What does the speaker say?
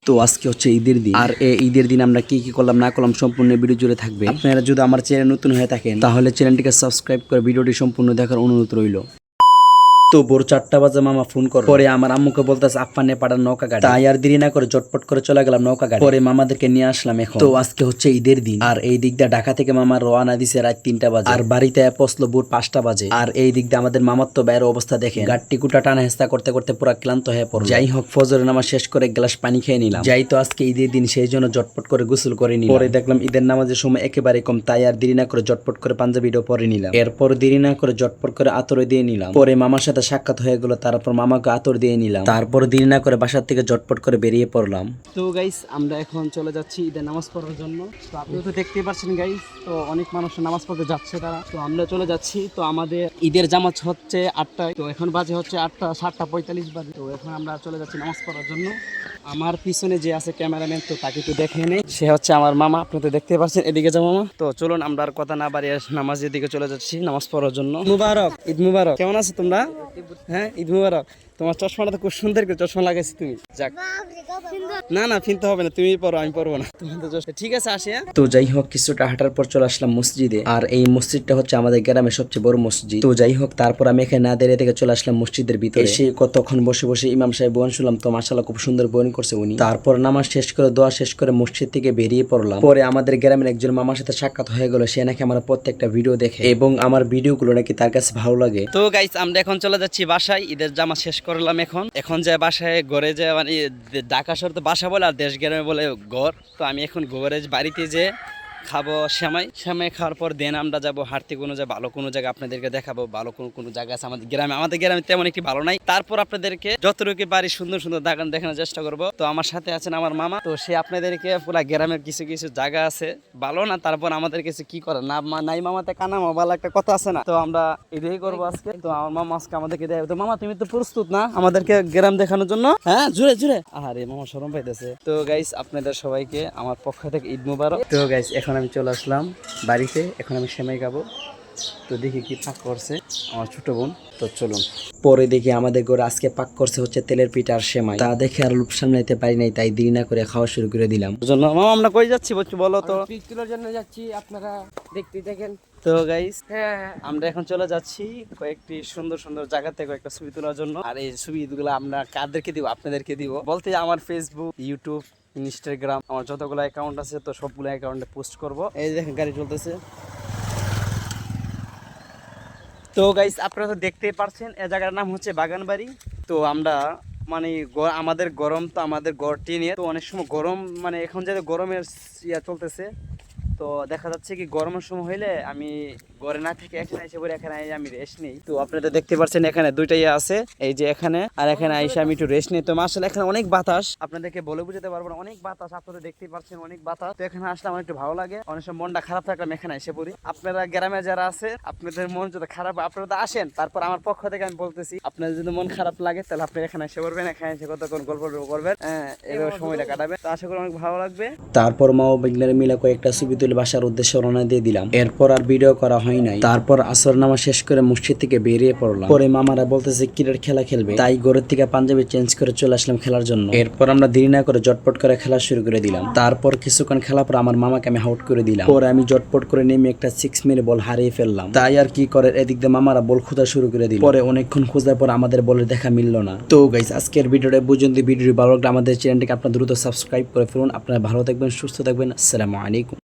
তো আজকে হচ্ছে ঈদের দিন, আর এই ঈদের দিন আমরা কি কি করলাম না করলাম সম্পূর্ণ ভিডিও জুড়ে থাকবে। আপনারা যদি আমার চ্যানেল নতুন হয়ে থাকেন তাহলে চ্যানেলটিকে সাবস্ক্রাইব করে ভিডিওটি সম্পূর্ণ দেখার অনুরোধ রইল। তো ভোর 4টা বাজে মামা ফোন করে পরে আমার আম্মুকে বলতেছে আপ্পানে পাড়ার নৌকা গাড়ি, তাই আর দেরি না করে জটপট করে চলে গেলাম নৌকা গাড়ি। পরে মামাদেরকে নিয়ে আসলাম। এখন তো আজকে হচ্ছে ঈদের দিন, আর এই দিক দিয়ে ঢাকা থেকে মামা রওনা দিছে রাত 3টা বাজে, আর বাড়িতে পৌঁছলো ভোর 5টা বাজে। আর এই দিক দিয়ে আমাদের মামার তো বাইরের অবস্থা দেখে গাড়টি কুটা টানা হেস্তা করতে করতে পুরো ক্লান্ত হয়ে পড়ল। যাই হোক ফজরের নামাজ শেষ করে এক গ্লাস পানি খেয়ে নিলাম। যাই তো আজকে ঈদের দিন, সেই জন্য জটপট করে গোসল করে নিলাম। পরে দেখলাম ঈদের নামাজের সময় একেবারে কম, তাই আর দেরি না করে জটপট করে পাঞ্জাবিটাও পরে নিলাম। এরপর দেরি না করে জটপট করে আতরে দিয়ে নিলাম। পরে মামার সাথে সাক্ষাৎ হয়ে গেল, তারপর মামাকে আতর দিয়ে নিলাম। তারপর দেরি না করে বাসার থেকে জটপট করে বেরিয়ে পড়লাম। তো গাইস আমরা এখন চলে যাচ্ছি ঈদের নামাজ পড়ার জন্য। তো আপনিও তো দেখতেই পাচ্ছেন গাইস, তো অনেক মানুষ নামাজ পড়তে যাচ্ছে তারা। তো আমরা চলে যাচ্ছি। তো আমাদের ঈদের জামাত হচ্ছে 8টায়, তো এখন বাজে হচ্ছে 8টা 7:45 বাজে। তো এখন আমরা চলে যাচ্ছি নামাজ পড়ার জন্য। আমার পিছনে যে আছে ক্যামেরাম্যান, তো তাকে একটু দেখে নেই, সে হচ্ছে আমার মামা। আপনি তো দেখতে পাচ্ছেন, এদিকে যাও মামা। তো চলুন আমরা আর কথা না বাড়িয়ে নামাজের দিকে চলে যাচ্ছি নামাজ পড়ার জন্য। মুবারক, ঈদ মুবারক। কেমন আছো তোমরা? হ্যাঁ, ঈদ মুবারক। তোমার চশমাটা তো খুব সুন্দর করে চশমা লাগাইছি তুমি। যাক, না না ফিনতে হবে না, তুমি পড়ো, আমি পড়বো না। ঠিক আছে, আসি। তো যাই হোক কিছুটা হাঁটার পর চলে আসলাম মসজিদে, আর এই মসজিদটা হচ্ছে আমাদের গ্রামের সবচেয়ে বড় মসজিদ। তো যাই হোক তারপর আমি এখানে না দাঁড়িয়ে থেকে চলে আসলাম মসজিদের ভিতরে। এসে কতক্ষণ বসে বসে ইমাম সাহেব বয়ান শুনলাম। তো মাশাআল্লাহ খুব সুন্দর বয়ান করছে উনি। তারপর নামাজ শেষ করে দোয়া শেষ করে মসজিদ থেকে বেরিয়ে পড়লাম। পরে আমাদের গ্রামের একজন মামার সাথে সাক্ষাৎ হয়ে গেল। সে নাকি আমার প্রত্যেকটা ভিডিও দেখে এবং আমার ভিডিওগুলো নাকি তার কাছে ভালো লাগে। তো গাইস আমরা এখন চলে যাচ্ছি বাসায়। ঈদের জামা শেষ করলাম। এখন যায় বাসায়, ঘরে যায়, মানে ঢাকা শহর তো বাসা বলে আর দেশ গ্রামে বলে ঘর। তো আমি এখন ঘরে বাড়িতে যে খাবো সেমাই খাওয়ার পর দেন আমরা যাবো হাঁটতে কোনো জায়গায়, ভালো কোনো জায়গা আপনাদেরকে দেখাবো। ভালো কোনো জায়গা আছে আমাদের গ্রামে তেমন একটি ভালো নাই। তারপর আপনাদেরকে যতটুকু পারি সুন্দর সুন্দর জায়গা দেখানোর চেষ্টা করব। তো আমার সাথে আছেন আমার মামা, তো সে আপনাদেরকে পুরা গ্রামের কিছু কিছু জায়গা আছে ভালো না, তারপর আমাদের কিছু কি করে না নাই মামাতে কানামা ভালো একটা কথা আছে না। তো আমরা এটাই করবো আজকে। তো আমার মামা আজকে আমাদেরকে দেয়। তো মামা তুমি তো প্রস্তুত না আমাদেরকে গ্রাম দেখানোর জন্য? হ্যাঁ, জুড়ে জুড়ে। আরে মামা শরম পাইতেছে। তো গাইস আপনাদের সবাইকে আমার পক্ষ থেকে ঈদ মুবারক। তো গাইস এখন আমি চলে আসলাম বাড়িতে। এখন আমি সেমাই খাবো। তো দেখি কি পাক করছে আমার ছোট বোন। তো চলুন পরে দেখি আমাদের ঘরে আজকে পাক করছে হচ্ছে তেলের পিঠা আর সেমাই। তা দেখে আর লোভ সামলাইতে পারি নাই, তাই দেরি না করে খাওয়া শুরু করে দিলাম। মামা আমরা কই যাচ্ছি বলো তো? পিক তোলার জন্য যাচ্ছি, আপনারা দেখতে দেখেন। তো গাইস আমরা এখন চলে যাচ্ছি কয়েকটি সুন্দর সুন্দর জায়গা থেকে কয়েকটা ছবি তোলার জন্য। আর এই ছবিগুলো আমরা কাদেরকে দিব? আপনাদেরকে দিব বলতে আমার ফেসবুক, ইউটিউব, ইনস্টাগ্রাম, আমার যতগুলো অ্যাকাউন্ট আছে তো সবগুলো অ্যাকাউন্টে পোস্ট করব। এই দেখেন গাড়ি চলতেছে। তো গাইস আপনারা তো দেখতেই পারছেন, এই জায়গার নাম হচ্ছে বাগানবাড়ি। তো আমরা মানে আমাদের গরম, তো আমাদের গড়টি নিয়ে তো অনেক সময় গরম, মানে এখন যে গরমের চলতেছে, তো দেখা যাচ্ছে কি গরমের সময় হইলে আমি ঘরে না থেকে এখানে এসে পরে এখানে আমি রেস্ট নেই। তো আপনারা দেখতে পাচ্ছেন এখানে দুইটাই আছে, এই যে এখানে আর এখানে এসে আমি একটু রেস্ট নেই। তো মাশাআল্লাহ এখানে অনেক বাতাস, আপনাদেরকে বলে বুঝাতে পারবো না, অনেক বাতাস। আপনারা দেখতেই পাচ্ছেন অনেক বাতাস। তো এখানে আসলে আমার একটু ভালো লাগে। অনেক সময় মনটা খারাপ থাকলে আমি এখানে এসে পড়ি। আপনারা গ্রামে যারা আছে আপনাদের মন যদি খারাপ, আপনারা তো আসেন। তারপর আমার পক্ষ থেকে আমি বলতেছি, আপনাদের যদি মন খারাপ লাগে তাহলে আপনি এখানে এসে পড়বেন। এখানে এসে কতক্ষণ গল্প করবেন, এভাবে সময়টা কাটাবেন। তো আশা করি অনেক ভালো লাগবে। তারপর মা ও বিঘ্নের মিলে কয়েকটা ছবি তুলে বাসার উদ্দেশ্যে রওনা দিয়ে দিলাম। এরপর আর ভিডিও করা হয় নাই। তারপর আসর নামাজ শেষ করে মসজিদ থেকে বেরিয়ে পড়লাম। পরে মামারা বলতেছে ক্রিকেট খেলা খেলবে, তাই ঘরের থেকে পাঞ্জাবি চেঞ্জ করে চলে আসলাম খেলার জন্য। এরপর আমরা দেরি না করে জটপট করে খেলা শুরু করে দিলাম। তারপর কিছুক্ষণ খেলা পর আমার মামাকে আমি আউট করে দিলাম। পরে আমি জটপট করে নেমে একটা 6 মেরে বল হারিয়ে ফেললাম। তাই আর কি করে, এদিক দিয়ে মামারা বল খোঁজা শুরু করে দিল। পরে অনেকক্ষণ খোঁজার পর আমাদের বলের দেখা মিলল না। তো গাইস আজকের ভিডিওটা পর্যন্ত। ভিডিওটি ভালো লাগলে আমাদের চ্যানেলটিকে আপনারা দ্রুত সাবস্ক্রাইব করে ফেলুন। আপনারা ভালো থাকবেন, সুস্থ থাকবেন। আসসালামু আলাইকুম।